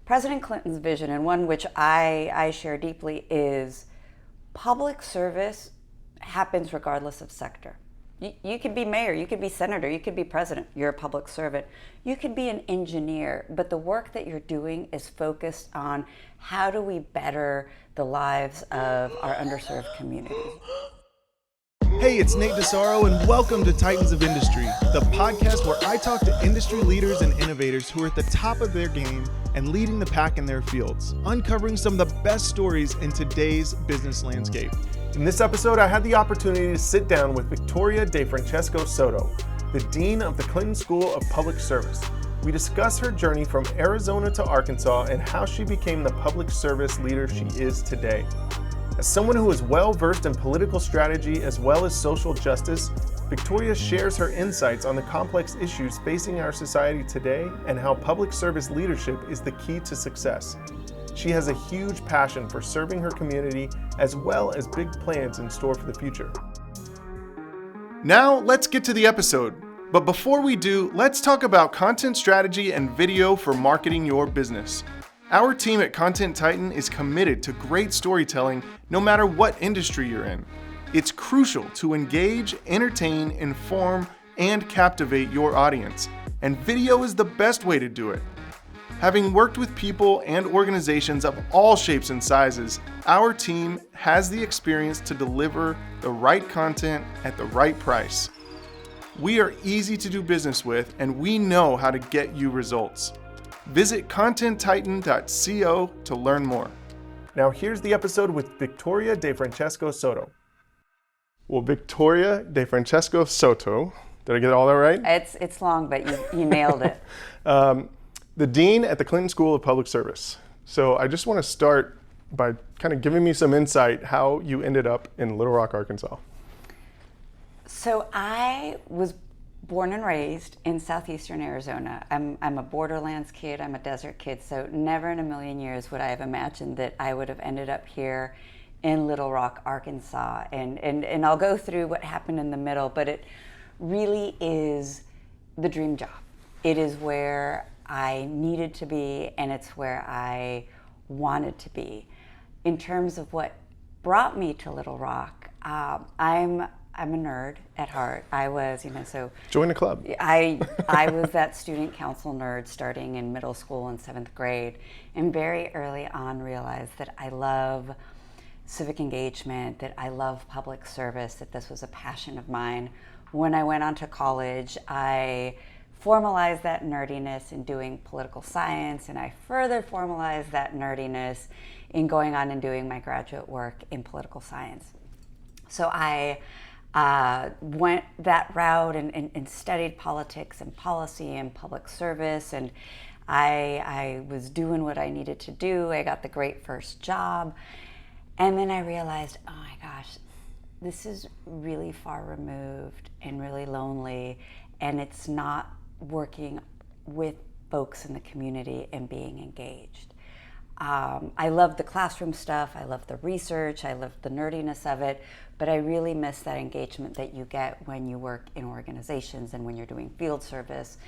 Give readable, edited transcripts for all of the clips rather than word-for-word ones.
President Clinton's vision, and one which I share deeply, is public service happens regardless of sector. You could be mayor, you could be senator, you could be president, you're a public servant. You could be an engineer, but the work that you're doing is focused on how do we better the lives of our underserved communities. Hey, it's Nate DeSaro, and welcome to Titans of Industry, the podcast where I talk to industry leaders and innovators who are at the top of their game and leading the pack in their fields, uncovering some of the best stories in today's business landscape. In this episode, I had the opportunity to sit down with Victoria DeFrancesco Soto, the Dean of the Clinton School of Public Service. We discuss her journey from Arizona to Arkansas and how she became the public service leader she is today. As someone who is well-versed in political strategy as well as social justice, Victoria shares her insights on the complex issues facing our society today and how public service leadership is the key to success. She has a huge passion for serving her community as well as big plans in store for the future. Now, let's get to the episode. But before we do, let's talk about content strategy and video for marketing your business. Our team at Content Titan is committed to great storytelling no matter what industry you're in. It's crucial to engage, entertain, inform, and captivate your audience, and video is the best way to do it. Having worked with people and organizations of all shapes and sizes, our team has the experience to deliver the right content at the right price. We are easy to do business with, and we know how to get you results. Visit contenttitan.co to learn more. Now here's the episode with Victoria DeFrancesco Soto. Well, Victoria DeFrancesco Soto, did I get all that right? It's long, but you nailed it. The Dean at the Clinton School of Public Service. So I just want to start by kind of giving me some insight how you ended up in Little Rock, Arkansas. So I was born and raised in southeastern Arizona. I'm a borderlands kid, I'm a desert kid, so never in a million years would I have imagined that I would have ended up here in Little Rock, Arkansas. And I'll go through what happened in the middle, but it really is the dream job. It is where I needed to be, and it's where I wanted to be. In terms of what brought me to Little Rock, I'm a nerd at heart. I was, so... Join the club. I was that student council nerd starting in middle school and 7th grade, and very early on realized that I love civic engagement, that I love public service, that this was a passion of mine. When I went on to college, I formalized that nerdiness in doing political science, and I further formalized that nerdiness in going on and doing my graduate work in political science. So I went that route and studied politics and policy and public service, and I was doing what I needed to do. I got the great first job, and then I realized, oh my gosh, this is really far removed and really lonely, and it's not working with folks in the community and being engaged. I love the classroom stuff, I love the research, I love the nerdiness of it, but I really miss that engagement that you get when you work in organizations and when you're doing field service.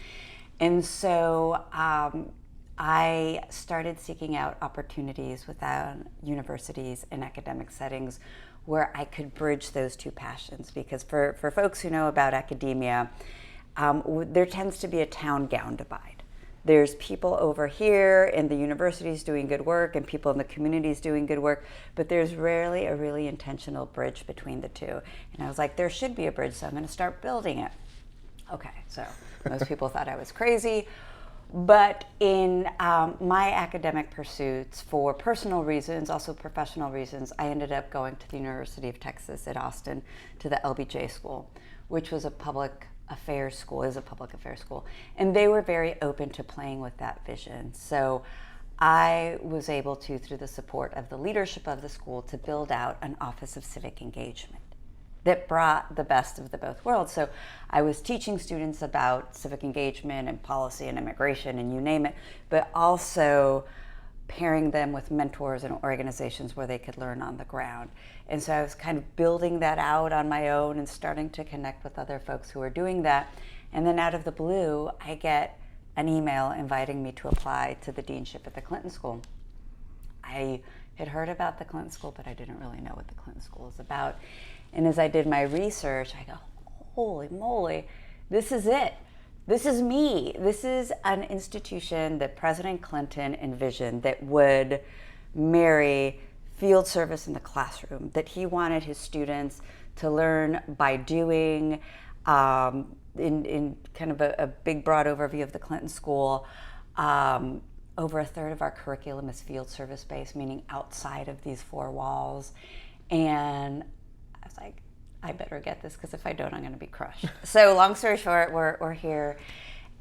And so I started seeking out opportunities within universities and academic settings where I could bridge those two passions, because for folks who know about academia, there tends to be a town-gown divide. There's people over here in the universities doing good work and people in the communities doing good work, but there's rarely a really intentional bridge between the two. And I was like, there should be a bridge, so I'm going to start building it. Okay, so most people thought I was crazy, but in my academic pursuits, for personal reasons, also professional reasons, I ended up going to the University of Texas at Austin to the LBJ school, which was a public affairs school, is a public affairs school, and they were very open to playing with that vision. So I was able to, through the support of the leadership of the school, to build out an Office of Civic Engagement that brought the best of the both worlds. So I was teaching students about civic engagement and policy and immigration and you name it, but also pairing them with mentors and organizations where they could learn on the ground. And so I was kind of building that out on my own and starting to connect with other folks who are doing that. And then out of the blue, I get an email inviting me to apply to the deanship at the Clinton School. I had heard about the Clinton School, but I didn't really know what the Clinton School is about. And as I did my research, I go, holy moly, this is it. This is me. This is an institution that President Clinton envisioned that would marry field service in the classroom, that he wanted his students to learn by doing. In kind of a big, broad overview of the Clinton School, over a third of our curriculum is field service based, meaning outside of these four walls. And I was like, I better get this, because if I don't, I'm going to be crushed. So long story short, we're here.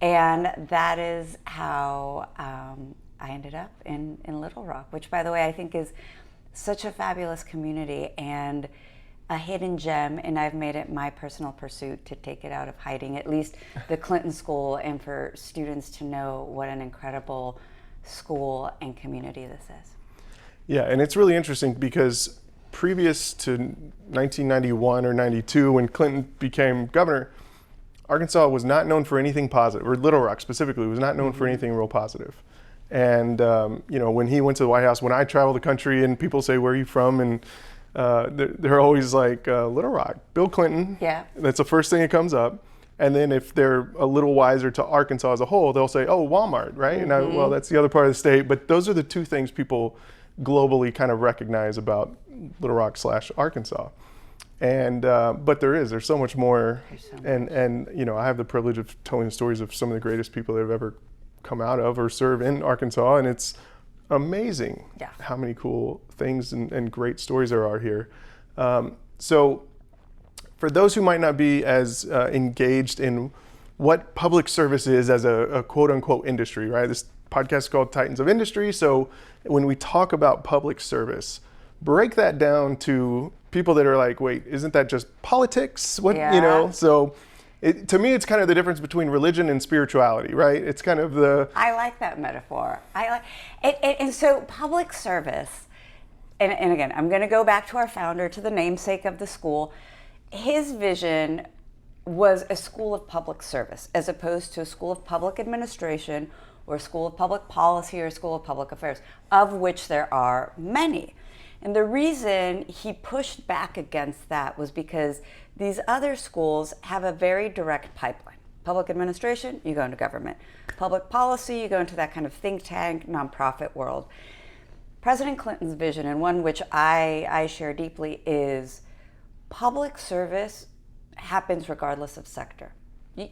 And that is how I ended up in Little Rock, which, by the way, I think is such a fabulous community and a hidden gem. And I've made it my personal pursuit to take it out of hiding, at least the Clinton School, and for students to know what an incredible school and community this is. Yeah, and it's really interesting because previous to 1991 or 92, when Clinton became governor, Arkansas was not known for anything positive, or Little Rock specifically was not known for anything real positive. And when he went to the White House, when I travel the country and people say, where are you from? And they're always like, Little Rock, Bill Clinton. Yeah. That's the first thing that comes up. And then if they're a little wiser to Arkansas as a whole, they'll say, oh, Walmart, right? And well, that's the other part of the state. But those are the two things people globally kind of recognize about Little Rock / Arkansas. And but there's so much more. And I have the privilege of telling stories of some of the greatest people that have ever come out of or serve in Arkansas, and it's amazing how many cool things and great stories there are here. So for those who might not be as engaged in what public service is as a quote unquote industry, right? This podcast is called Titans of Industry. So when we talk about public service, break that down to people that are like, wait, isn't that just politics? What, so to me, it's kind of the difference between religion and spirituality, right? It's kind of I like that metaphor. I like it. And so public service, and again, I'm going to go back to our founder, to the namesake of the school. His vision was a school of public service, as opposed to a school of public administration or a school of public policy or a school of public affairs, of which there are many. And the reason he pushed back against that was because these other schools have a very direct pipeline. Public administration, you go into government. Public policy, you go into that kind of think tank, nonprofit world. President Clinton's vision, and one which I share deeply, is public service happens regardless of sector.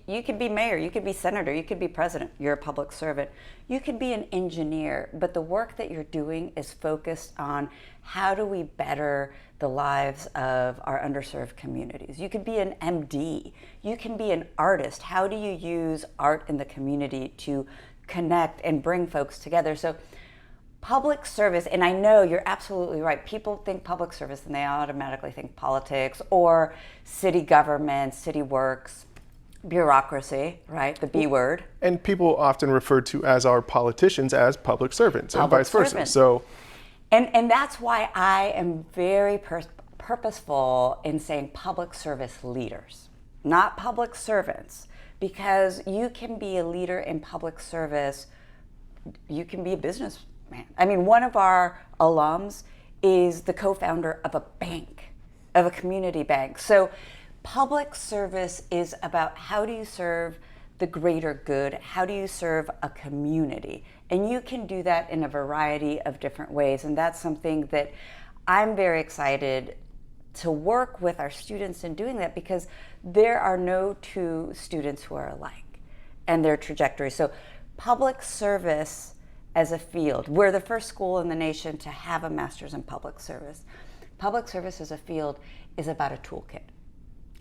You could be mayor, you could be senator, you could be president, you're a public servant. You could be an engineer, but the work that you're doing is focused on how do we better the lives of our underserved communities. You could be an MD, you can be an artist. How do you use art in the community to connect and bring folks together? So public service, and I know you're absolutely right, people think public service and they automatically think politics or city government, city works, bureaucracy, right? The B word. And people often refer to as our politicians as public servants and vice versa. So, and that's why I am very purposeful in saying public service leaders, not public servants, because you can be a leader in public service. You can be a businessman. I mean, one of our alums is the co-founder of a bank, of a community bank. So public service is about how do you serve the greater good? How do you serve a community? And you can do that in a variety of different ways. And that's something that I'm very excited to work with our students in doing that, because there are no two students who are alike and their trajectory. So public service as a field, we're the first school in the nation to have a master's in public service. Public service as a field is about a toolkit.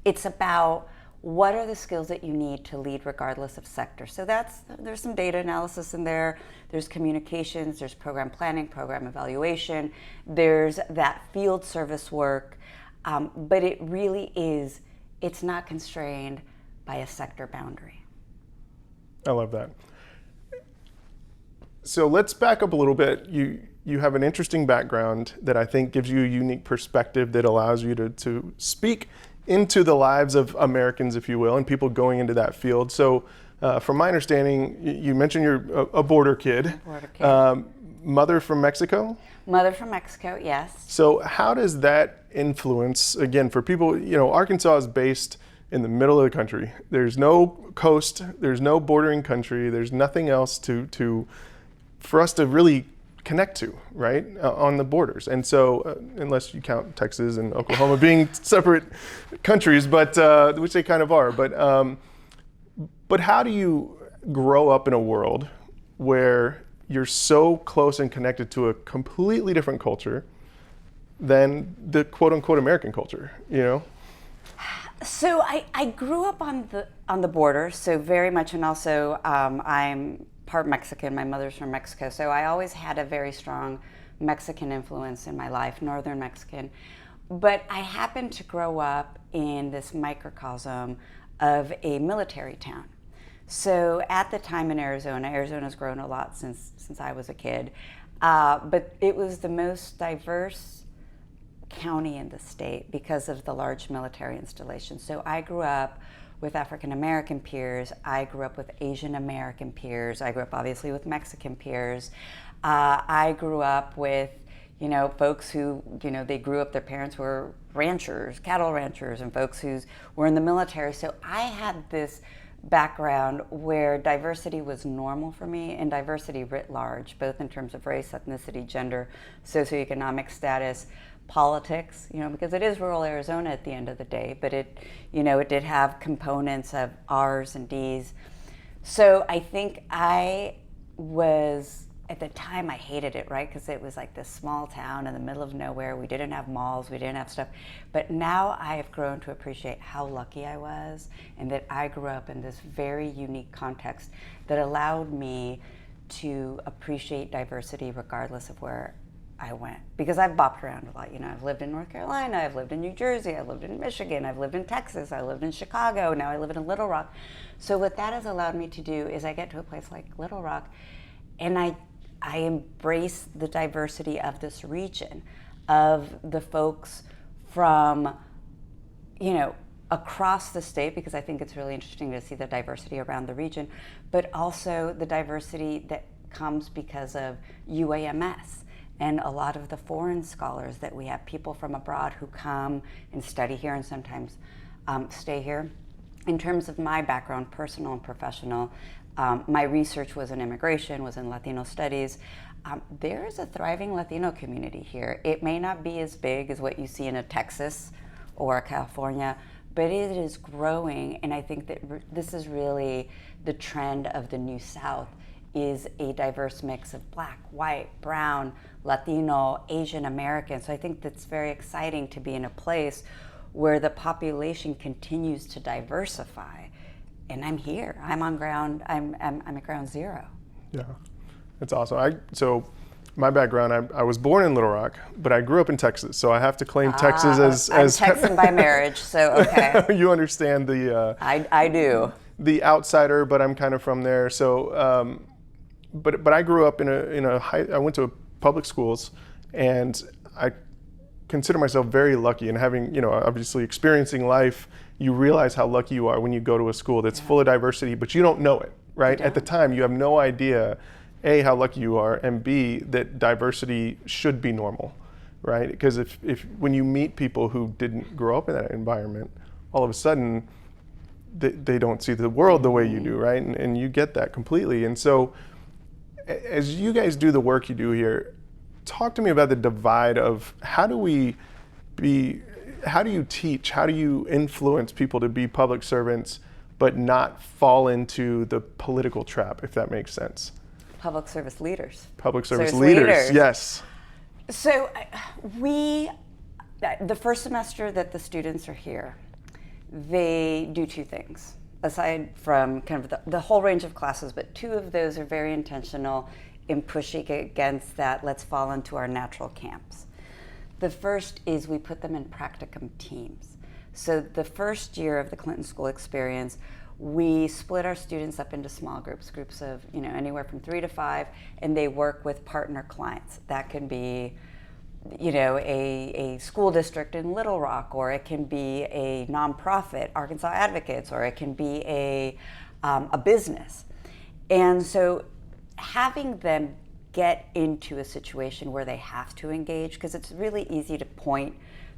It's about what are the skills that you need to lead regardless of sector. So there's some data analysis in there, there's communications, there's program planning, program evaluation, there's that field service work, but it really is, it's not constrained by a sector boundary. I love that. So let's back up a little bit. You have an interesting background that I think gives you a unique perspective that allows you to speak into the lives of Americans, if you will, and people going into that field. So From my understanding, you mentioned you're a border kid. Border kid. Mother from Mexico? Mother from Mexico, yes. So how does that influence, again, for people, Arkansas is based in the middle of the country. There's no coast, there's no bordering country, there's nothing else for us to really connect to, right, on the borders. And so, unless you count Texas and Oklahoma being separate countries, but which they kind of are. But how do you grow up in a world where you're so close and connected to a completely different culture than the quote unquote American culture, So I grew up on the border, so very much, and also I'm part Mexican. My mother's from Mexico, so I always had a very strong Mexican influence in my life, Northern Mexican. But I happened to grow up in this microcosm of a military town. So at the time in Arizona's grown a lot since I was a kid, but it was the most diverse county in the state because of the large military installations. So I grew up with African American peers, I grew up with Asian American peers, I grew up obviously with Mexican peers, I grew up with folks who, they grew up, their parents were ranchers, cattle ranchers, and folks who were in the military. So I had this background where diversity was normal for me, and diversity writ large, both in terms of race, ethnicity, gender, socioeconomic status, politics, because it is rural Arizona at the end of the day, but it did have components of R's and D's. So I think at the time, I hated it, right? Because it was like this small town in the middle of nowhere. We didn't have malls, we didn't have stuff. But now I have grown to appreciate how lucky I was, and that I grew up in this very unique context that allowed me to appreciate diversity regardless of where I went. Because I've bopped around a lot. I've lived in North Carolina, I've lived in New Jersey, I've lived in Michigan, I've lived in Texas, I lived in Chicago, now I live in Little Rock. So what that has allowed me to do is I get to a place like Little Rock, and I embrace the diversity of this region, of the folks from, across the state, because I think it's really interesting to see the diversity around the region, but also the diversity that comes because of UAMS and a lot of the foreign scholars that we have, people from abroad who come and study here and sometimes stay here. In terms of my background, personal and professional, my research was in immigration, was in Latino studies. There is a thriving Latino community here. It may not be as big as what you see in a Texas or a California, but it is growing, and I think that this is really the trend of the New South, is a diverse mix of Black, white, brown, Latino, Asian American. So I think that's very exciting to be in a place where the population continues to diversify. And I'm here. I'm on ground. I'm at ground zero. Yeah, that's awesome. So my background, I was born in Little Rock, but I grew up in Texas. So I have to claim Texas as I'm Texan by marriage. So okay. You understand the. I do. The outsider, but I'm kind of from there. So, but I grew up I went to public schools, and I consider myself very lucky. And having obviously experiencing life, you realize how lucky you are when you go to a school that's full of diversity, but you don't know it, right? At the time, you have no idea, A, how lucky you are, and B, that diversity should be normal, right? Because if when you meet people who didn't grow up in that environment, all of a sudden, they don't see the world the way you do, right? And you get that completely. And so, as you guys do the work you do here, talk to me about the divide of how do you teach, how do you influence people to be public servants, but not fall into the political trap, if that makes sense? Public service leaders. Public service leaders, yes. So the first semester that the students are here, they do two things, aside from kind of the whole range of classes, but two of those are very intentional in pushing against that let's fall into our natural camps. The first is we put them in practicum teams. So the first year of the Clinton School experience, we split our students up into small groups of anywhere from 3 to 5, and they work with partner clients. That can be a school district in Little Rock, or it can be a nonprofit, Arkansas Advocates, or it can be a a business. And so having them get into a situation where they have to engage, because it's really easy to point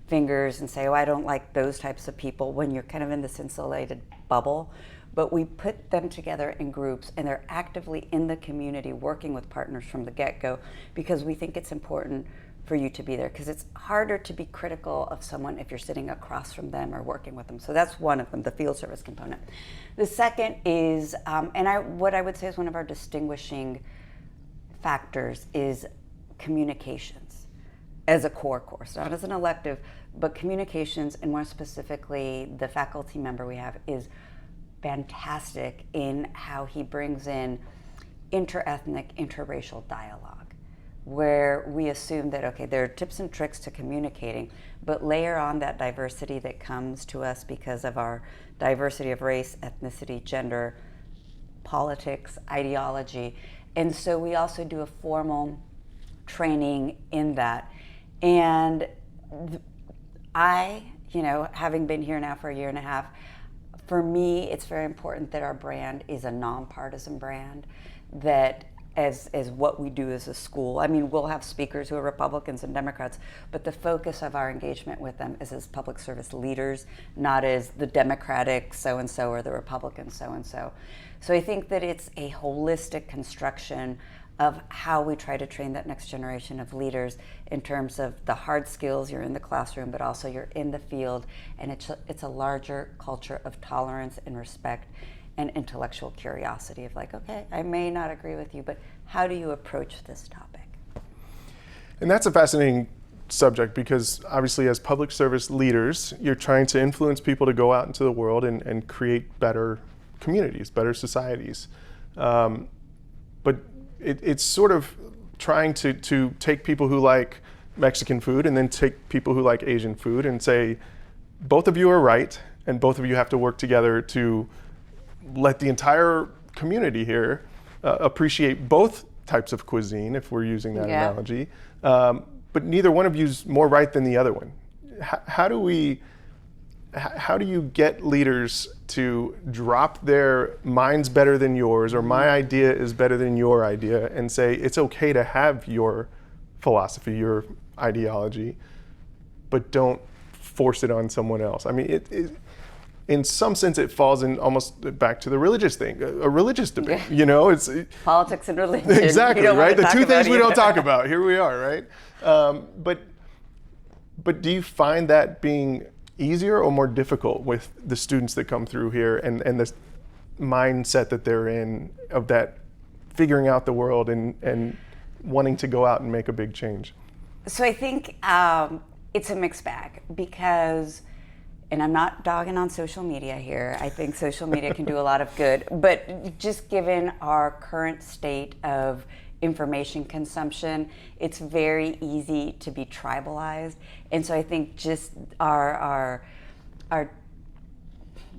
fingers and say, oh, I don't like those types of people when you're kind of in this insulated bubble. But we put them together in groups, and they're actively in the community working with partners from the get-go, because we think it's important for you to be there, because it's harder to be critical of someone if you're sitting across from them or working with them. So that's one of them, the field service component. The second is, what I would say is one of our distinguishing factors is communications as a core course, not as an elective, but communications, and more specifically, the faculty member we have is fantastic in how he brings in interethnic, interracial dialogue, where we assume that, okay, there are tips and tricks to communicating, but layer on that diversity that comes to us because of our diversity of race, ethnicity, gender, politics, ideology. And so we also do a formal training in that. And having been here now for a year and a half, for me, it's very important that our brand is a nonpartisan brand, that as what we do as a school. I mean, we'll have speakers who are Republicans and Democrats, but the focus of our engagement with them is as public service leaders, not as the Democratic so-and-so or the Republican so-and-so. So I think that it's a holistic construction of how we try to train that next generation of leaders in terms of the hard skills. You're in the classroom, but also you're in the field, and it's a larger culture of tolerance and respect and intellectual curiosity of like, okay, I may not agree with you, but how do you approach this topic? And that's a fascinating subject, because obviously as public service leaders, you're trying to influence people to go out into the world and create better communities, better societies. But it's sort of trying to take people who like Mexican food and then take people who like Asian food and say, both of you are right, and both of you have to work together to let the entire community here appreciate both types of cuisine, if we're using that analogy. But neither one of you's more right than the other one. How do you get leaders to drop their mine's better than yours, or my idea is better than your idea, and say it's okay to have your philosophy, your ideology, but don't force it on someone else? I mean, in some sense, it falls in almost back to the religious thing, a religious debate. You know, it's politics and religion. Exactly, right? The two things we don't talk about. Here we are, right? But do you find that being easier or more difficult with the students that come through here and this mindset that they're in, of that figuring out the world and wanting to go out and make a big change? So I think it's a mixed bag, because, and I'm not dogging on social media here, I think social media can do a lot of good, but just given our current state of information consumption, it's very easy to be tribalized. And so I think just our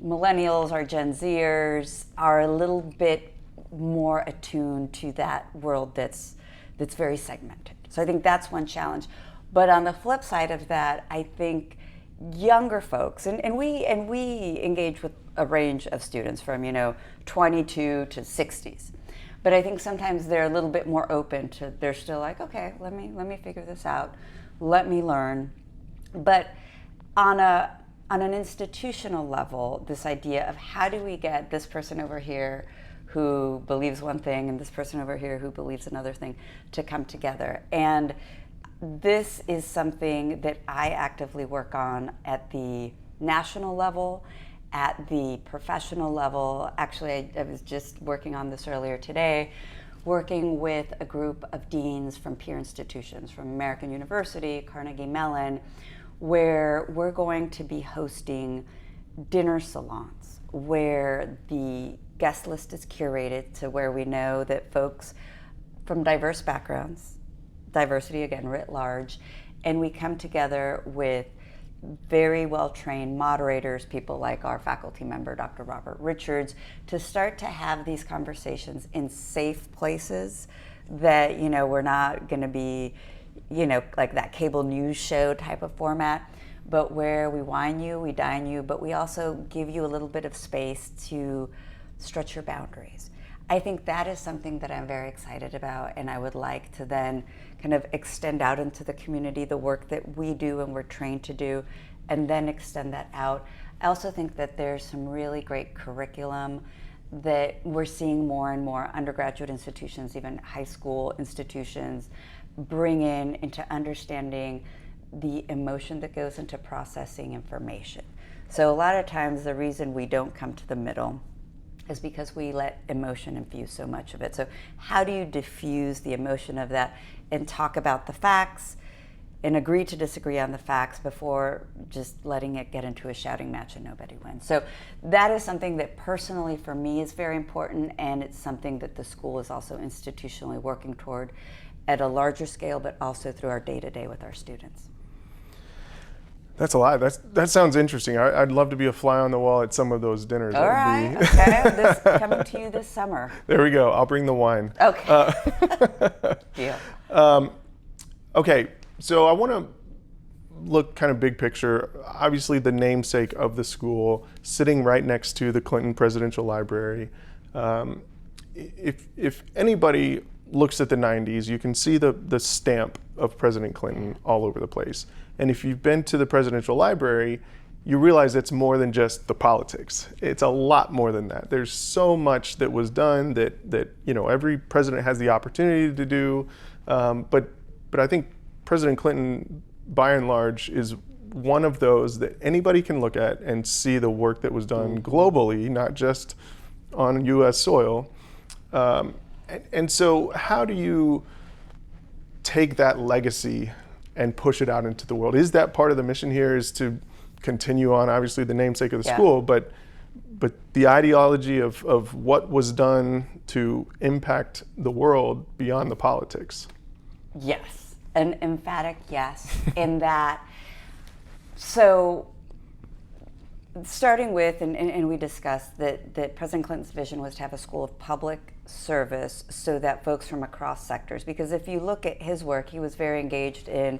millennials, our Gen Zers are a little bit more attuned to that world that's very segmented. So I think that's one challenge. But on the flip side of that, I think younger folks, and we engage with a range of students from 22 to 60s. But I think sometimes they're a little bit more open to, they're still like, okay, let me figure this out, let me learn. But on an institutional level, this idea of how do we get this person over here who believes one thing and this person over here who believes another thing to come together. And this is something that I actively work on at the national level, at the professional level. Actually, I was just working on this earlier today, working with a group of deans from peer institutions, from American University, Carnegie Mellon, where we're going to be hosting dinner salons where the guest list is curated to where we know that folks from diverse backgrounds, diversity again writ large, and we come together with very well-trained moderators, people like our faculty member, Dr. Robert Richards, to start to have these conversations in safe places that, we're not going to be, like that cable news show type of format, but where we wine you, we dine you, but we also give you a little bit of space to stretch your boundaries. I think that is something that I'm very excited about, and I would like to then kind of extend out into the community the work that we do and we're trained to do, and then extend that out. I also think that there's some really great curriculum that we're seeing more and more undergraduate institutions, even high school institutions, bring into understanding the emotion that goes into processing information. So a lot of times the reason we don't come to the middle is because we let emotion infuse so much of it. So how do you diffuse the emotion of that and talk about the facts and agree to disagree on the facts before just letting it get into a shouting match and nobody wins? So that is something that personally for me is very important, and it's something that the school is also institutionally working toward at a larger scale, but also through our day-to-day with our students. That's a lot. That sounds interesting. I'd love to be a fly on the wall at some of those dinners. All right, okay, coming to you this summer. There we go. I'll bring the wine. Okay. Deal. Okay, so I want to look kind of big picture. Obviously, the namesake of the school, sitting right next to the Clinton Presidential Library. If anybody looks at the 90s, you can see the stamp of President Clinton all over the place. And if you've been to the Presidential Library, you realize it's more than just the politics. It's a lot more than that. There's so much that was done that every president has the opportunity to do. But I think President Clinton, by and large, is one of those that anybody can look at and see the work that was done globally, not just on U.S. soil. And so how do you take that legacy and push it out into the world? Is that part of the mission here, is to continue on, obviously, the namesake of the school, but the ideology of what was done to impact the world beyond the politics? Yes, an emphatic yes, in that. So starting with, and we discussed that President Clinton's vision was to have a school of public service so that folks from across sectors, because if you look at his work, he was very engaged in,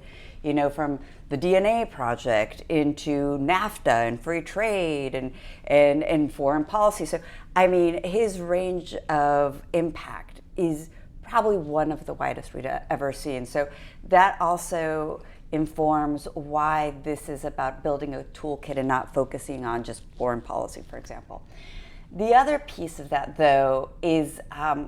from the DNA project into NAFTA and free trade and foreign policy. So, I mean, his range of impact is probably one of the widest we'd ever seen. So that also informs why this is about building a toolkit and not focusing on just foreign policy, for example. The other piece of that, though, is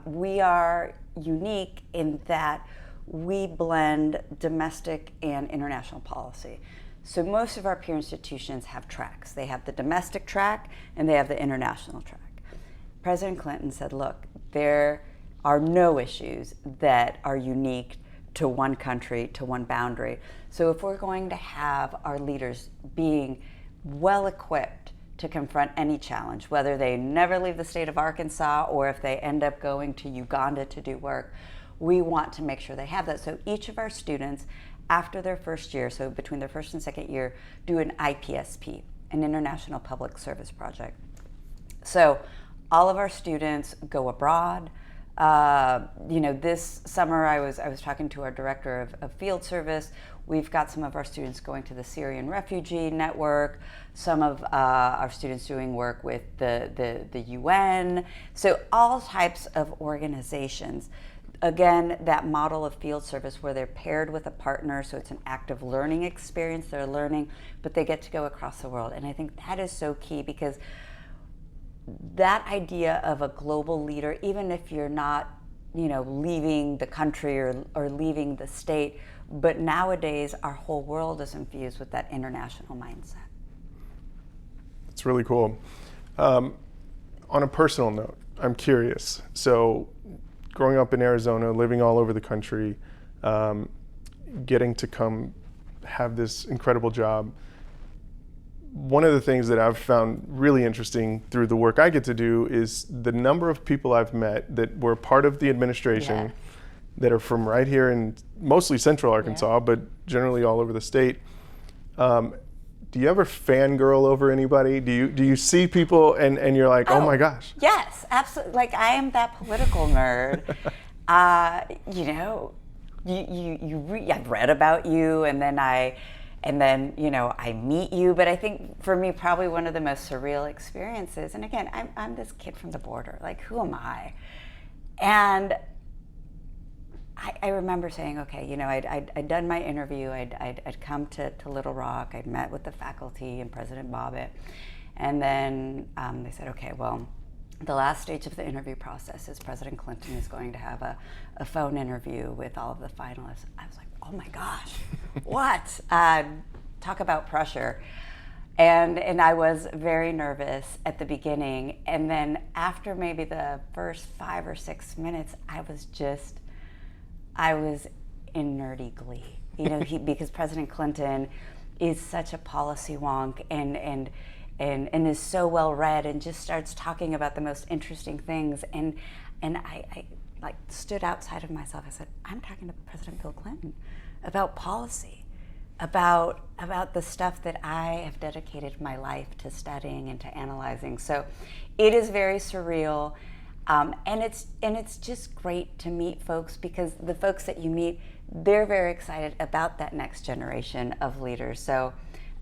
we are unique in that we blend domestic and international policy. So most of our peer institutions have tracks. They have the domestic track and they have the international track. President Clinton said, look, there are no issues that are unique to one country, to one boundary. So if we're going to have our leaders being well equipped to confront any challenge, whether they never leave the state of Arkansas or if they end up going to Uganda to do work, we want to make sure they have that. So each of our students, after their first year, so between their first and second year, do an IPSP, an International Public Service Project. So all of our students go abroad. This summer I was talking to our director of field service. We've got some of our students going to the Syrian Refugee Network, some of our students doing work with the UN. So all types of organizations. Again, that model of field service where they're paired with a partner, so it's an active learning experience. They're learning, but they get to go across the world. And I think that is so key, because that idea of a global leader, even if you're not, leaving the country or leaving the state, but nowadays our whole world is infused with that international mindset. It's really cool. On a personal note, I'm curious. So growing up in Arizona, living all over the country, getting to come have this incredible job, one of the things that I've found really interesting through the work I get to do is the number of people I've met that were part of the administration that are from right here in mostly central Arkansas, but generally all over the state. Do you ever fangirl over anybody? Do you see people and you're like, oh my gosh? Yes, absolutely. Like, I am that political nerd. I've read about you, and then I and then, I meet you. But I think for me, probably one of the most surreal experiences, and again, I'm this kid from the border, like, who am I? And I remember saying, okay, I'd done my interview, I'd come to Little Rock, I'd met with the faculty and President Bobbitt, and then they said, okay, well, the last stage of the interview process is President Clinton is going to have a phone interview with all of the finalists. I was like, oh my gosh, what? Talk about pressure. And I was very nervous at the beginning, and then after maybe the first 5 or 6 minutes, I was in nerdy glee, because President Clinton is such a policy wonk and is so well read and just starts talking about the most interesting things. And I like stood outside of myself. I said, I'm talking to President Bill Clinton about policy, about the stuff that I have dedicated my life to studying and to analyzing. So it is very surreal. And it's just great to meet folks, because the folks that you meet, they're very excited about that next generation of leaders. So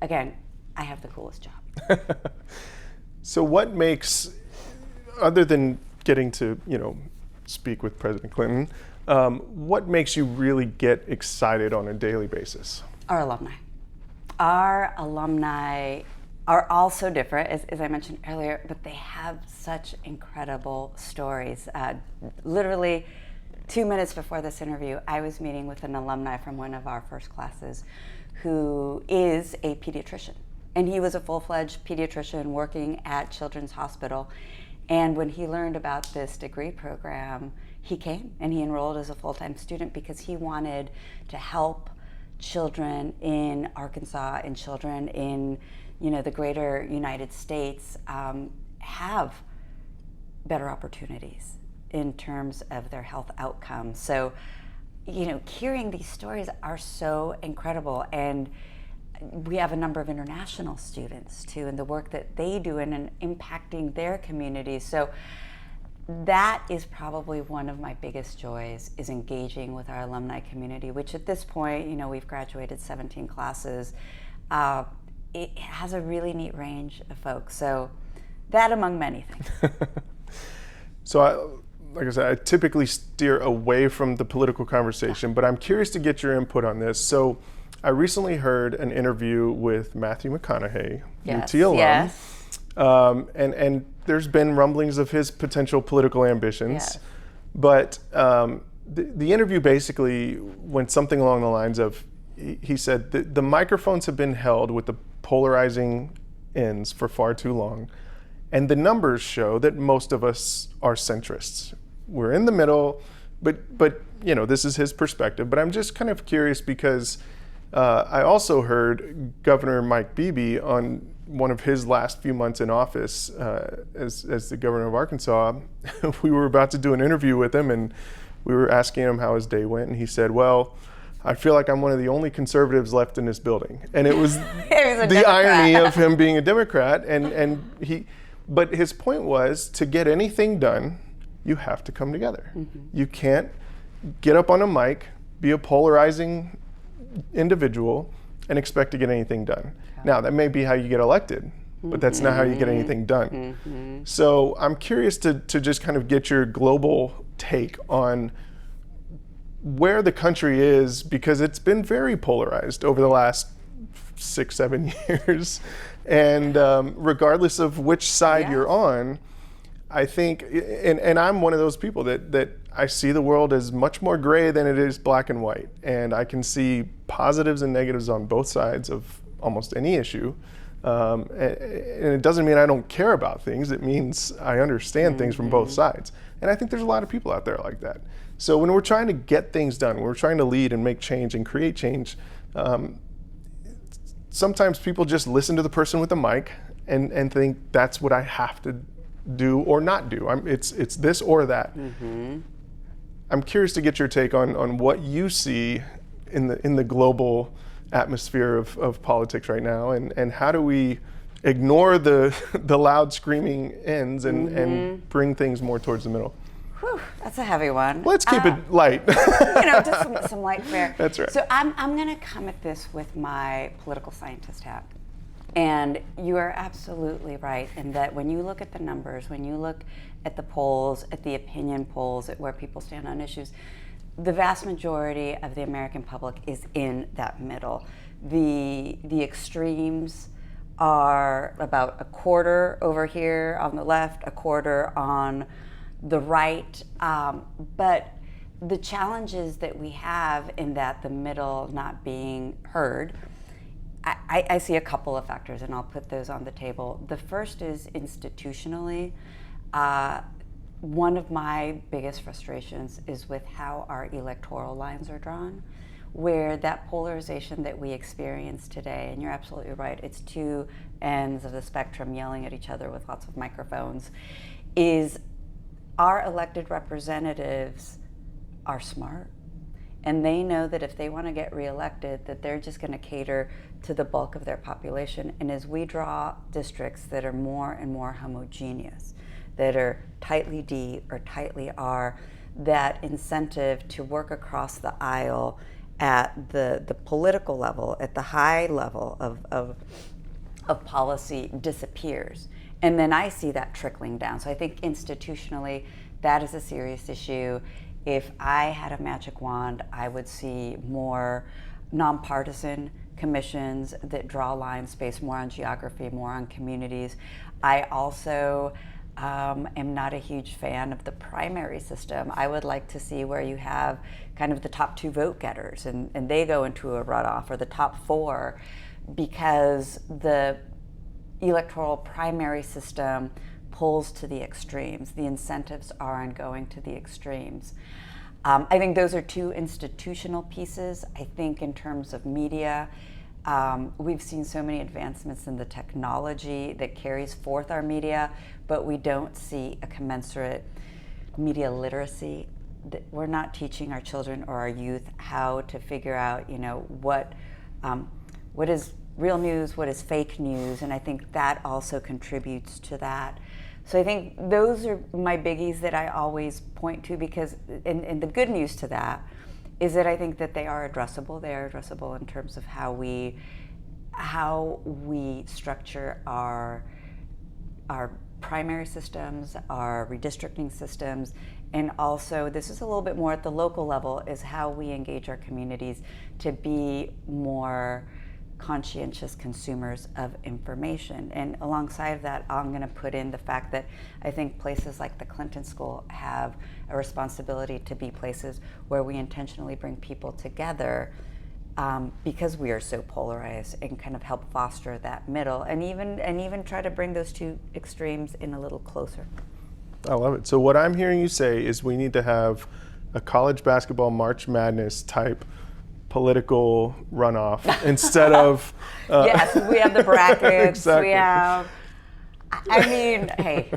again, I have the coolest job. So what makes, other than getting to, speak with President Clinton, what makes you really get excited on a daily basis? Our alumni. Our alumni are all so different, as I mentioned earlier, but they have such incredible stories. Literally 2 minutes before this interview, I was meeting with an alumni from one of our first classes who is a pediatrician. And he was a full-fledged pediatrician working at Children's Hospital. And when he learned about this degree program, he came and he enrolled as a full-time student because he wanted to help children in Arkansas and children in the greater United States have better opportunities in terms of their health outcomes. So, hearing these stories are so incredible. And we have a number of international students too, and the work that they do in impacting their communities. So that is probably one of my biggest joys, is engaging with our alumni community, which at this point, we've graduated 17 classes. It has a really neat range of folks. So that, among many things. So like I said, I typically steer away from the political conversation, but I'm curious to get your input on this. So I recently heard an interview with Matthew McConaughey, Yes, UT alum. yes. And there's been rumblings of his potential political ambitions. Yes. But the interview basically went something along the lines of, he said, the microphones have been held with the polarizing ends for far too long. And the numbers show that most of us are centrists. We're in the middle, but this is his perspective. But I'm just kind of curious because I also heard Governor Mike Beebe on one of his last few months in office as the governor of Arkansas. We were about to do an interview with him, and we were asking him how his day went, and he said, well, I feel like I'm one of the only conservatives left in this building. And it was the irony of him being a Democrat. But his point was, to get anything done, you have to come together. Mm-hmm. You can't get up on a mic, be a polarizing individual, and expect to get anything done. Okay. Now, that may be how you get elected, but that's not how you get anything done. Mm-hmm. So I'm curious to just kind of get your global take on where the country is, because it's been very polarized over the last 6-7 years. And regardless of which side you're on, I think, and I'm one of those people that I see the world as much more gray than it is black and white. And I can see positives and negatives on both sides of almost any issue. And it doesn't mean I don't care about things. It means I understand things from both sides. And I think there's a lot of people out there like that. So when we're trying to get things done, when we're trying to lead and make change and create change, sometimes people just listen to the person with the mic and think that's what I have to do or not do. It's this or that. Mm-hmm. I'm curious to get your take on what you see in the global atmosphere of politics right now, and how do we ignore the loud screaming ends and bring things more towards the middle? Whew, That's a heavy one. Let's keep it light. Just some light fare. That's right. So I'm going to come at this with my political scientist hat. And you are absolutely right in that when you look at the numbers, when you look at the polls, at the opinion polls, at where people stand on issues, the vast majority of the American public is in that middle. The extremes are about a quarter over here on the left, a quarter on the right. But the challenges that we have in that the middle not being heard, I see a couple of factors, and I'll put those on the table. The first is institutionally. One of my biggest frustrations is with how our electoral lines are drawn, where that polarization that we experience today, and you're absolutely right, it's two ends of the spectrum yelling at each other with lots of microphones, is our elected representatives are smart. And they know that if they want to get reelected, that they're just going to cater to the bulk of their population. And as we draw districts that are more and more homogeneous, that are tightly D or tightly R, that incentive to work across the aisle at the political level, at the high level of policy disappears. And then I see that trickling down. So I think institutionally, that is a serious issue. If I had a magic wand, I would see more nonpartisan commissions that draw lines based more on geography, more on communities. I also am not a huge fan of the primary system. I would like to see where you have kind of the top two vote getters and they go into a runoff, or the top four, because the electoral primary system pulls to the extremes. The incentives are on going to the extremes. I think those are two institutional pieces. I think in terms of media, we've seen so many advancements in the technology that carries forth our media, but we don't see a commensurate media literacy. We're not teaching our children or our youth how to figure out, what is real news, what is fake news, and I think that also contributes to that. So I think those are my biggies that I always point to, because, and the good news to that is that I think that they are addressable. They are addressable in terms of how we structure our primary systems, our redistricting systems, and also, this is a little bit more at the local level, is how we engage our communities to be more conscientious consumers of information. And alongside of that, I'm going to put in the fact that I think places like the Clinton School have a responsibility to be places where we intentionally bring people together, because we are so polarized, and kind of help foster that middle, and even try to bring those two extremes in a little closer. I love it. So what I'm hearing you say is we need to have a college basketball March Madness type political runoff instead of yes, we have the brackets. Exactly. We have, I mean, hey,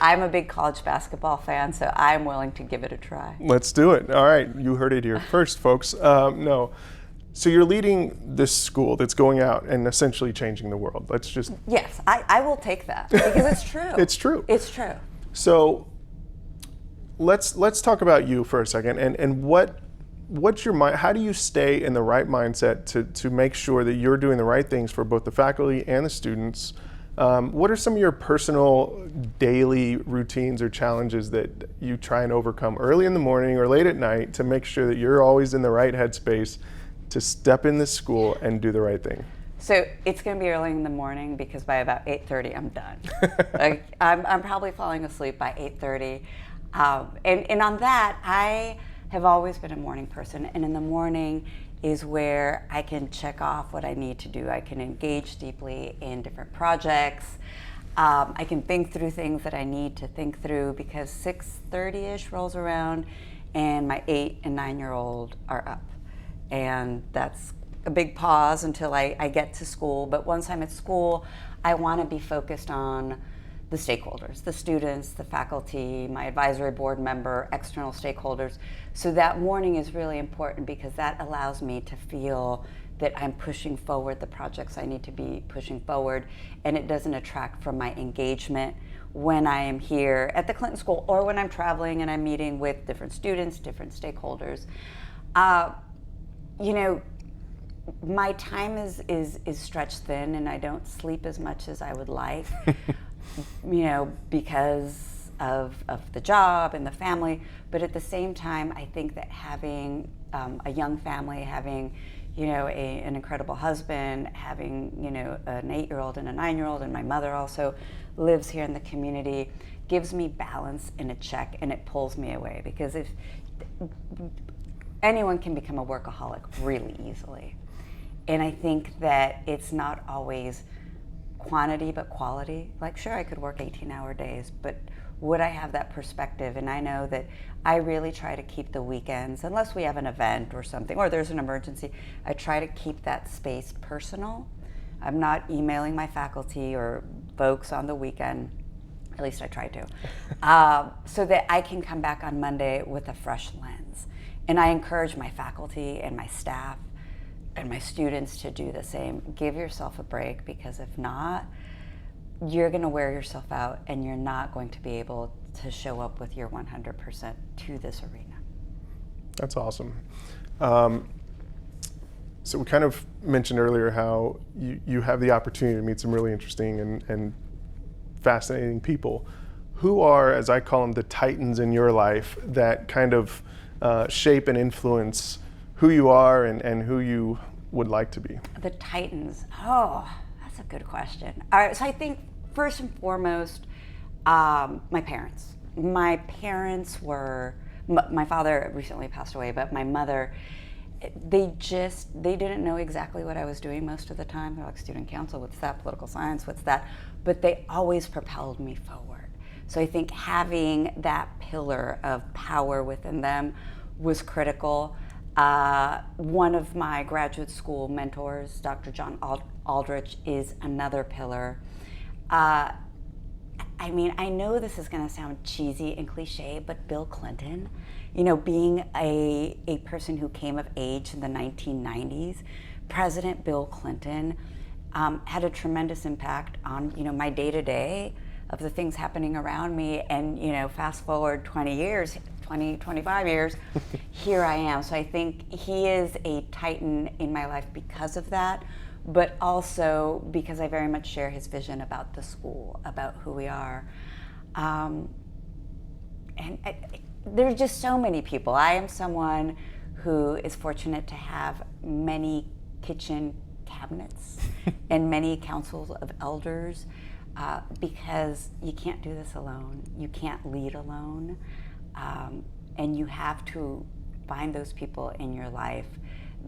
I'm a big college basketball fan, so I'm willing to give it a try. Let's do it. All right, you heard it here first, folks. No, so you're leading this school that's going out and essentially changing the world. Let's just Yes, I will take that, because it's true. It's true. It's true. So let's talk about you for a second, and what's your mind? How do you stay in the right mindset to make sure that you're doing the right things for both the faculty and the students? What are some of your personal daily routines or challenges that you try and overcome early in the morning or late at night to make sure that you're always in the right headspace to step in this school and do the right thing? So it's going to be early in the morning, because by about 8:30 I'm done. Like, I'm probably falling asleep by 8:30. And on that, I have always been a morning person, and in the morning is where I can check off what I need to do. I can engage deeply in different projects. I can think through things that I need to think through, because 6:30ish rolls around and my 8 and 9-year-old are up. And that's a big pause until I get to school. But once I'm at school, I want to be focused on the stakeholders, the students, the faculty, my advisory board member, external stakeholders. So that morning is really important, because that allows me to feel that I'm pushing forward the projects I need to be pushing forward, and it doesn't detract from my engagement when I am here at the Clinton School or when I'm traveling and I'm meeting with different students, different stakeholders. You know, my time is stretched thin, and I don't sleep as much as I would like, you know, because of the job and the family. But at the same time, I think that having a young family, having, you know, an incredible husband, having, you know, an 8-year-old and a 9-year-old, and my mother also lives here in the community, gives me balance in a check, and it pulls me away, because if anyone can become a workaholic really easily. And I think that it's not always quantity but quality. Like, sure, I could work 18-hour days, but would I have that perspective? And I know that I really try to keep the weekends, unless we have an event or something, or there's an emergency, I try to keep that space personal. I'm not emailing my faculty or folks on the weekend, at least I try to, so that I can come back on Monday with a fresh lens. And I encourage my faculty and my staff and my students to do the same. Give yourself a break, because if not, you're going to wear yourself out, and you're not going to be able to show up with your 100% to this arena. That's awesome. So we kind of mentioned earlier how you have the opportunity to meet some really interesting and fascinating people. Who are, as I call them, the titans in your life that kind of shape and influence who you are and who you would like to be? The titans. Oh, that's a good question. All right, so I think first and foremost, my parents. My parents were, my father recently passed away, but my mother, they didn't know exactly what I was doing most of the time. They're like, student council, what's that? Political science, what's that? But they always propelled me forward. So I think having that pillar of power within them was critical. One of my graduate school mentors, Dr. John Aldrich, is another pillar. I mean, I know this is going to sound cheesy and cliche, but Bill Clinton, you know, being a person who came of age in the 1990s, President Bill Clinton had a tremendous impact on, you know, my day-to-day of the things happening around me. And, you know, fast forward 20 years, 25 years, here I am. So I think he is a titan in my life because of that, but also because I very much share his vision about the school, about who we are. There's just so many people. I am someone who is fortunate to have many kitchen cabinets and many councils of elders, because you can't do this alone. You can't lead alone. And you have to find those people in your life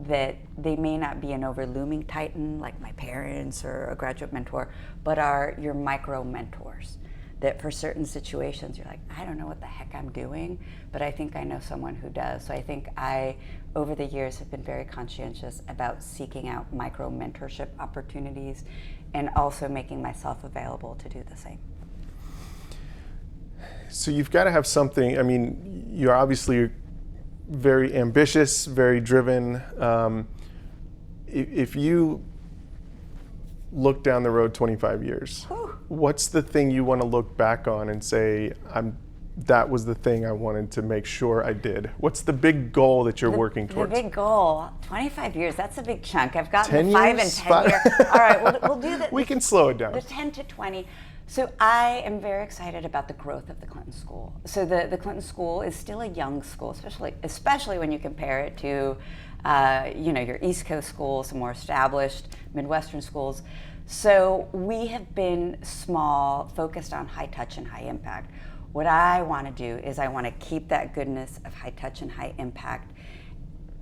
that they may not be an overlooming titan like my parents or a graduate mentor, but are your micro mentors. That for certain situations you're like, I don't know what the heck I'm doing, but I think I know someone who does. So I think I, over the years, have been very conscientious about seeking out micro mentorship opportunities and also making myself available to do the same. So you've got to have something. I mean, you're obviously very ambitious, very driven. If you look down the road 25 years, what's the thing you want to look back on and say, that was the thing I wanted to make sure I did? What's the big goal that you're working towards? The big goal, 25 years, that's a big chunk. I've gotten 10 the 5 years? and 10 years. All right, we'll do We can slow it down. The 10 to 20. So I am very excited about the growth of the Clinton School. So the Clinton School is still a young school, especially when you compare it to you know, your East Coast schools, some more established Midwestern schools. So we have been small, focused on high touch and high impact. What I want to do is I want to keep that goodness of high touch and high impact,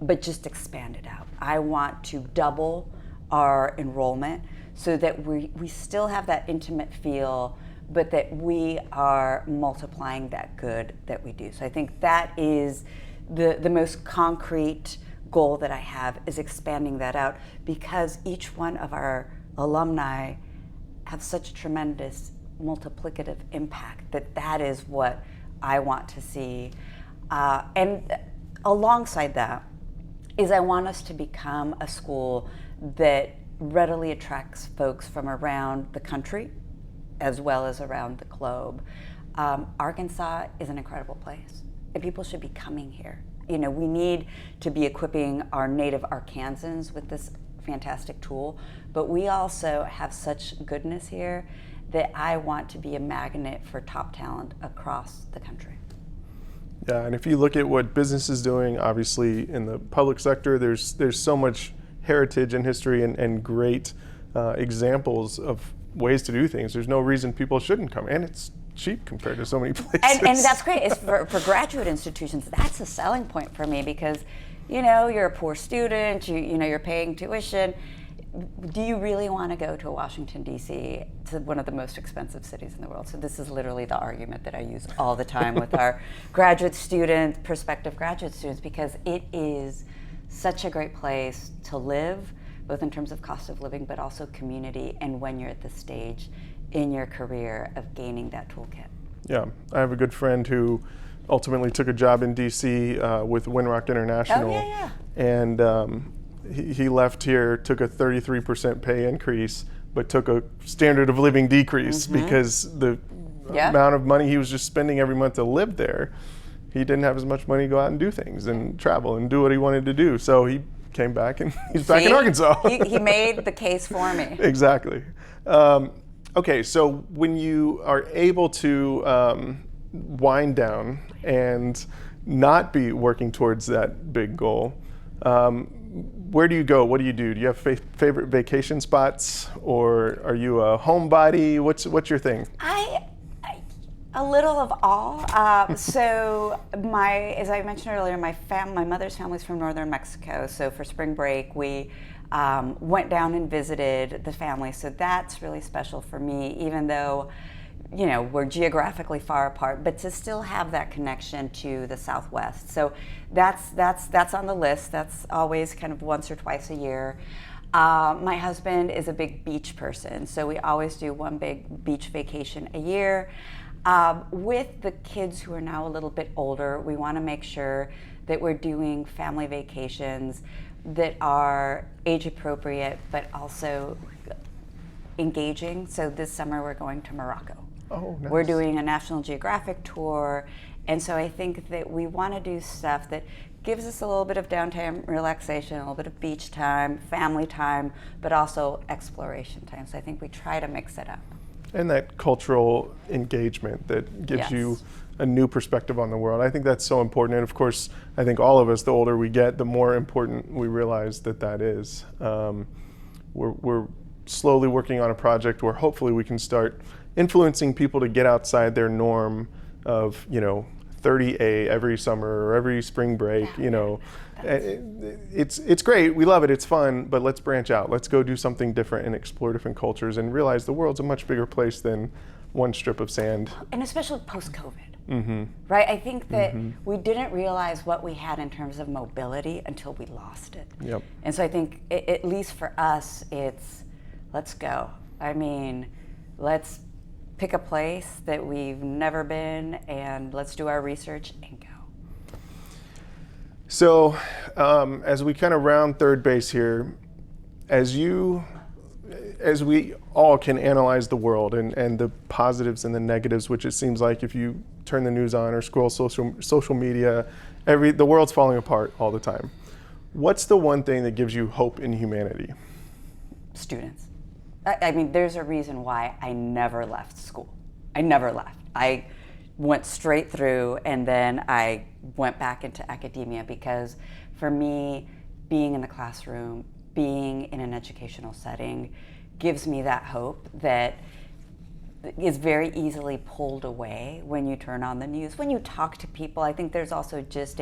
but just expand it out. I want to double our enrollment so that we still have that intimate feel, but that we are multiplying that good that we do. So I think that is the most concrete goal that I have, is expanding that out, because each one of our alumni have such tremendous multiplicative impact that is what I want to see. And alongside that is I want us to become a school that readily attracts folks from around the country as well as around the globe. Arkansas is an incredible place, and people should be coming here. You know, we need to be equipping our native Arkansans with this fantastic tool, but we also have such goodness here that I want to be a magnet for top talent across the country. Yeah, and if you look at what business is doing, obviously in the public sector, there's so much heritage and history and great examples of ways to do things. There's no reason people shouldn't come, and it's cheap compared to so many places. And that's great. It's for graduate institutions, that's a selling point for me because, you know, you're a poor student, you know, you're paying tuition. Do you really want to go to Washington, D.C., to one of the most expensive cities in the world? So this is literally the argument that I use all the time with our graduate students, prospective graduate students, because it is such a great place to live, both in terms of cost of living, but also community, and when you're at this stage in your career of gaining that toolkit. Yeah, I have a good friend who ultimately took a job in D.C. With Winrock International. Oh, yeah. And he left here, took a 33% pay increase, but took a standard of living decrease because the amount of money he was just spending every month to live there, he didn't have as much money to go out and do things and travel and do what he wanted to do. So he came back and he's back in Arkansas. he made the case for me. Exactly. Okay, so when you are able to wind down and not be working towards that big goal, where do you go? What do you do? Do you have favorite vacation spots, or are you a homebody? What's your thing? A little of all. So as I mentioned earlier, my mother's family's from northern Mexico. So for spring break, we went down and visited the family. So that's really special for me, even though, you know, we're geographically far apart, but to still have that connection to the Southwest. So that's on the list. That's always kind of once or twice a year. My husband is a big beach person, so we always do one big beach vacation a year. With the kids who are now a little bit older, we want to make sure that we're doing family vacations that are age appropriate, but also engaging. So this summer we're going to Morocco. Oh, nice. We're doing a National Geographic tour, and so I think that we want to do stuff that gives us a little bit of downtime relaxation, a little bit of beach time, family time, but also exploration time. So I think we try to mix it up. And that cultural engagement that gives you a new perspective on the world. I think that's so important. And of course, I think all of us, the older we get, the more important we realize that is. We're slowly working on a project where hopefully we can start influencing people to get outside their norm of, you know, 30A every summer or every spring break, you know. It's great, we love it, it's fun, but let's branch out. Let's go do something different and explore different cultures and realize the world's a much bigger place than one strip of sand. And especially post-COVID, right? I think that we didn't realize what we had in terms of mobility until we lost it. Yep. And so I think, at least for us, it's let's go. I mean, let's pick a place that we've never been and let's do our research and go. So as we kind of round third base here, as we all can analyze the world and the positives and the negatives, which it seems like if you turn the news on or scroll social media, the world's falling apart all the time. What's the one thing that gives you hope in humanity? Students. I mean, there's a reason why I never left school. I never left. I went straight through, and then I went back into academia because for me, being in the classroom, being in an educational setting gives me that hope that is very easily pulled away when you turn on the news. When you talk to people, I think there's also just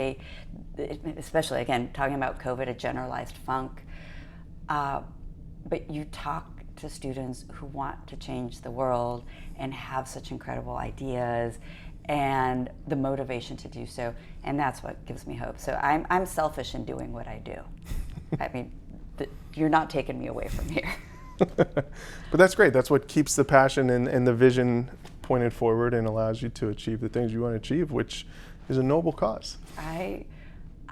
especially again, talking about COVID, a generalized funk. But you talk to students who want to change the world and have such incredible ideas and the motivation to do so, and that's what gives me hope. So I'm selfish in doing what I do. I mean, you're not taking me away from here. But that's great. That's what keeps the passion and the vision pointed forward and allows you to achieve the things you want to achieve, which is a noble cause. I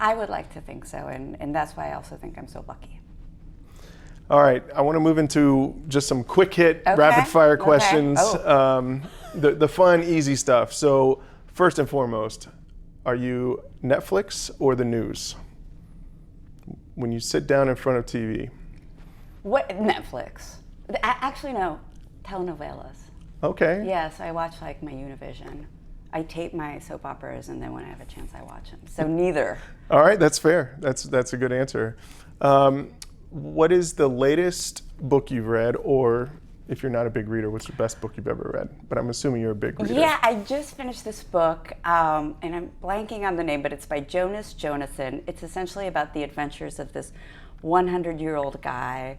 would like to think so, and that's why I also think I'm so lucky. All right, I want to move into just some quick hit, Okay, rapid fire okay. questions. Oh. The fun, easy stuff. So first and foremost, are you Netflix or the news? When you sit down in front of TV. What, Netflix? Actually, no, telenovelas. Okay. Yes, I watch like my Univision. I tape my soap operas, and then when I have a chance, I watch them. So neither. All right, that's fair. That's a good answer. What is the latest book you've read, or if you're not a big reader, what's the best book you've ever read? But I'm assuming you're a big reader. Yeah, I just finished this book, and I'm blanking on the name, but it's by Jonas Jonasson. It's essentially about the adventures of this 100-year-old guy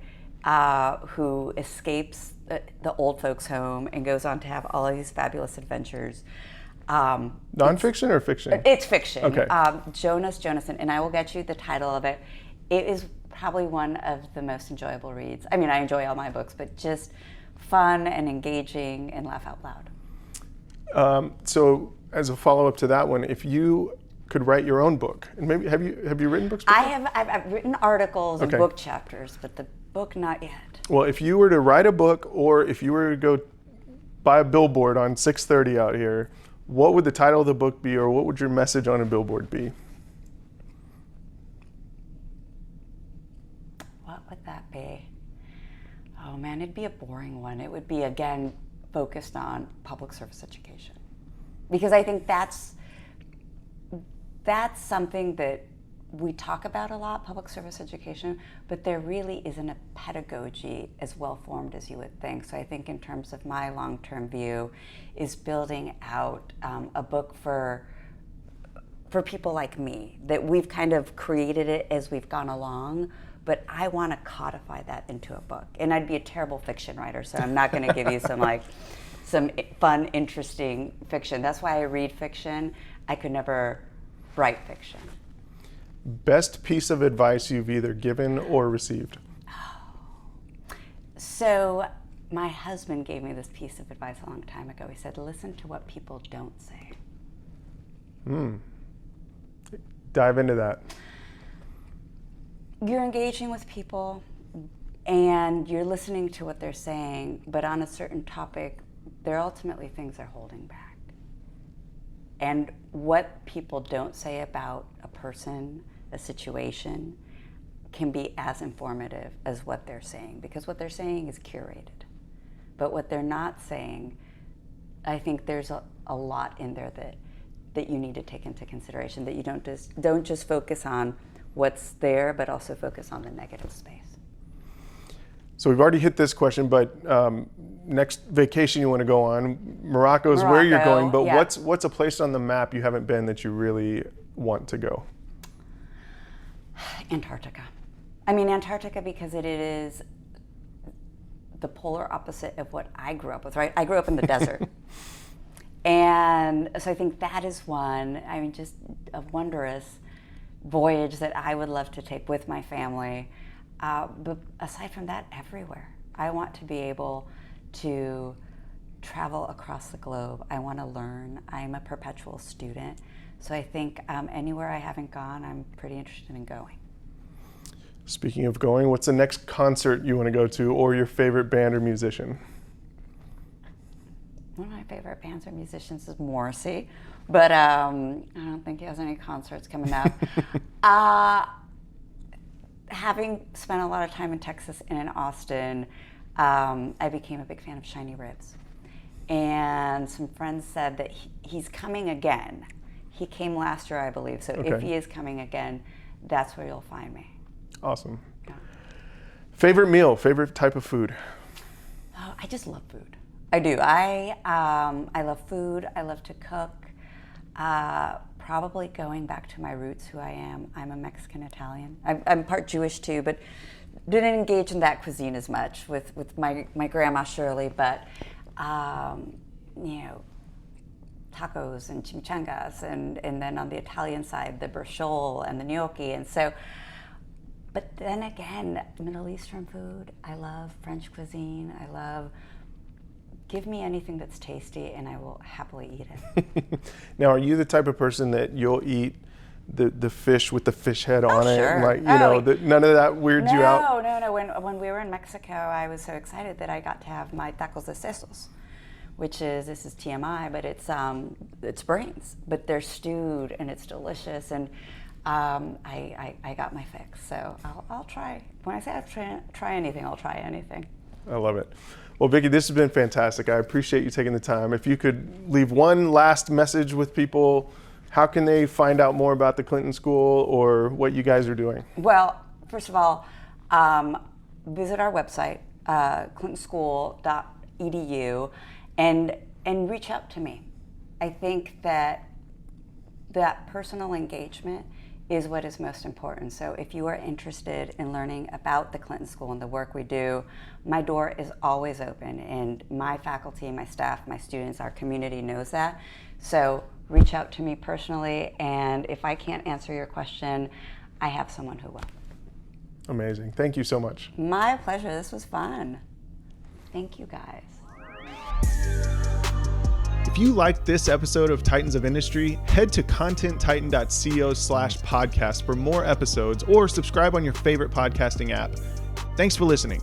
who escapes the old folks' home and goes on to have all of these fabulous adventures. Nonfiction or fiction? It's fiction. Okay. Jonas Jonasson, and I will get you the title of it. It is probably one of the most enjoyable reads. I mean, I enjoy all my books, but just fun and engaging and laugh out loud. So, as a follow-up to that one, if you could write your own book, and maybe have you written books before? I've written articles and Okay. book chapters, but the book not yet. Well, if you were to write a book, or if you were to go buy a billboard on 630 out here, what would the title of the book be, or what would your message on a billboard be? What would that be? Oh man, it'd be a boring one. It would be, again, focused on public service education. Because I think that's something that we talk about a lot, public service education, but there really isn't a pedagogy as well formed as you would think. So I think in terms of my long-term view is building out a book for people like me, that we've kind of created it as we've gone along, but I want to codify that into a book. And I'd be a terrible fiction writer, so I'm not going to give you some fun, interesting fiction. That's why I read fiction. I could never write fiction. Best piece of advice you've either given or received? So my husband gave me this piece of advice a long time ago. He said, listen to what people don't say. Dive into that. You're engaging with people and you're listening to what they're saying, but on a certain topic, they're ultimately things they're holding back. And what people don't say about a person, a situation, can be as informative as what they're saying, because what they're saying is curated. But what they're not saying, I think there's a lot in there that you need to take into consideration, that you don't just focus on what's there, but also focus on the negative space. So we've already hit this question, but next vacation you want to go on, Morocco is where you're going, but yeah. what's a place on the map you haven't been that you really want to go? Antarctica. I mean, Antarctica because it is the polar opposite of what I grew up with, right? I grew up in the desert. And so I think that is one, I mean, just a wondrous voyage that I would love to take with my family. But aside from that, everywhere. I want to be able to travel across the globe. I want to learn. I'm a perpetual student. So I think anywhere I haven't gone, I'm pretty interested in going. Speaking of going, what's the next concert you want to go to, or your favorite band or musician? One of my favorite bands or musicians is Morrissey, but I don't think he has any concerts coming up. Having spent a lot of time in Texas and in Austin, I became a big fan of Shiny Ribs. And some friends said that he's coming again. He came last year, I believe, so Okay. if he is coming again, that's where you'll find me. Awesome. Yeah. Favorite meal, favorite type of food? Oh, I just love food. I do. I love food. I love to cook. Probably going back to my roots, who I am. I'm a Mexican-Italian. I'm part Jewish too, but didn't engage in that cuisine as much with my grandma Shirley, but tacos and chimichangas, and then on the Italian side, the briciole and the gnocchi, and so. But then again, Middle Eastern food, I love French cuisine, give me anything that's tasty and I will happily eat it. Now, are you the type of person that you'll eat the fish with the fish head on it, sure. and like none of that weirds you out? No. When we were in Mexico, I was so excited that I got to have my tacos de sesos, which is, this is TMI, but it's brains, but they're stewed and it's delicious, and I got my fix. So I'll try. When I say I'll try anything, I'll try anything. I love it. Well, Vicki, this has been fantastic. I appreciate you taking the time. If you could leave one last message with people, how can they find out more about the Clinton School or what you guys are doing? Well, first of all, visit our website, clintonschool.edu, and reach out to me. I think that personal engagement is what is most important. So if you are interested in learning about the Clinton School and the work we do, my door is always open, and my faculty, my staff, my students, our community knows that. So reach out to me personally, and if I can't answer your question, I have someone who will. Amazing. Thank you so much. My pleasure. This was fun. Thank you, guys. If you liked this episode of Titans of Industry, head to contenttitan.co/podcast for more episodes, or subscribe on your favorite podcasting app. Thanks for listening.